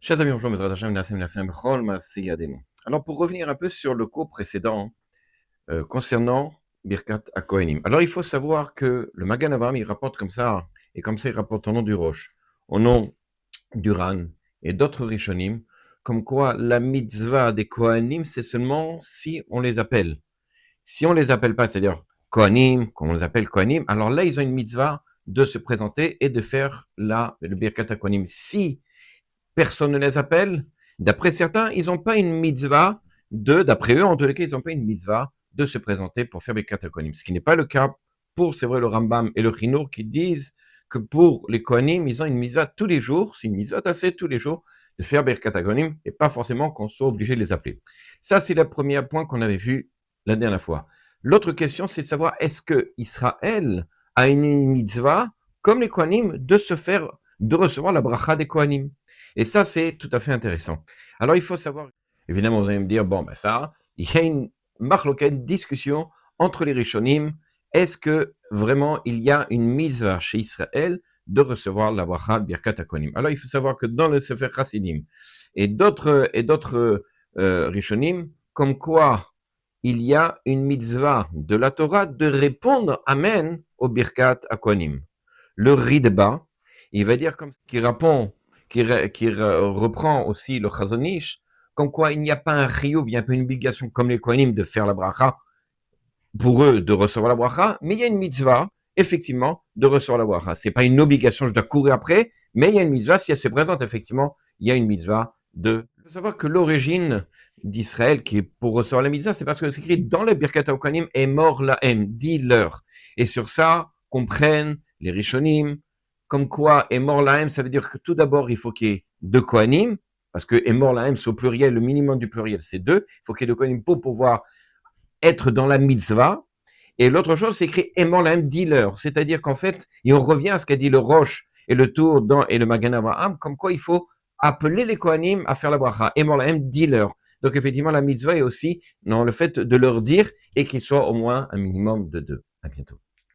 Chers amis, bonjour, Mesrat Hashem, Nassim, Nassim, Bechol, Maaseh Yadenu. Alors, pour revenir un peu sur le cours précédent concernant Birkat HaKohanim. Alors, il faut savoir que le Magan Avraham, il rapporte comme ça, et comme ça, il rapporte au nom du Roche, au nom du Ran et d'autres Rishonim, comme quoi la mitzvah des Kohanim, c'est seulement si on les appelle. Si on les appelle pas, c'est-à-dire Kohanim, comme on les appelle Kohanim, alors là, ils ont une mitzvah de se présenter et de faire le Birkat HaKohanim. Si personne ne les appelle. D'après certains, ils n'ont pas une mitzvah d'après eux, en tous les cas, ils n'ont pas une mitzvah de se présenter pour faire Birkat HaKohanim. Ce qui n'est pas le cas pour, c'est vrai, le Rambam et le Chinour qui disent que pour les Kohanim, ils ont une mitzvah tous les jours, c'est une mitzvah tassée tous les jours de faire Birkat HaKohanim et pas forcément qu'on soit obligé de les appeler. Ça, c'est le premier point qu'on avait vu la dernière fois. L'autre question, c'est de savoir est-ce que Israël a une mitzvah, comme les Kohanim, de recevoir la bracha des Kohanim. Et ça, c'est tout à fait intéressant. Alors, il faut savoir, évidemment, vous allez me dire, bon, ben ça, il y a une discussion entre les Rishonim. Est-ce que vraiment il y a une mitzvah chez Israël de recevoir la bracha Birkat HaKohanim? Alors, il faut savoir que dans le Sefer Chassidim et d'autres Rishonim, comme quoi il y a une mitzvah de la Torah de répondre Amen au Birkat HaKohanim. Le Ridba, il va dire comme qui répond qui reprend aussi le Chazon Ish, comme quoi il n'y a pas un chiyuv, il n'y a pas une obligation comme les Kohanim de faire la bracha, pour eux de recevoir la bracha, mais il y a une mitzvah, effectivement, de recevoir la bracha. Ce n'est pas une obligation, je dois courir après, mais il y a une mitzvah, si elle se présente, effectivement, il y a une mitzvah de... Il faut savoir que l'origine d'Israël, qui est pour recevoir la mitzvah, c'est parce que c'est écrit dans le Birkat HaKohanim, est mort lahem, dis-leur. Et sur ça, comprennent les Rishonim, comme quoi Emor Lahem, ça veut dire que tout d'abord, il faut qu'il y ait deux Kohanim, parce que Emor Lahem, c'est au pluriel, le minimum du pluriel, c'est deux. Il faut qu'il y ait deux Kohanim pour pouvoir être dans la mitzvah. Et l'autre chose, c'est écrit Emor Lahem, dis-leur. C'est-à-dire qu'en fait, et on revient à ce qu'a dit le Roche et le Tour et le Magan Avraham, comme quoi il faut appeler les Kohanim à faire la bracha. Emor Lahem, dis-leur. Donc effectivement, la mitzvah est aussi dans le fait de leur dire et qu'il soit au moins un minimum de deux. À bientôt.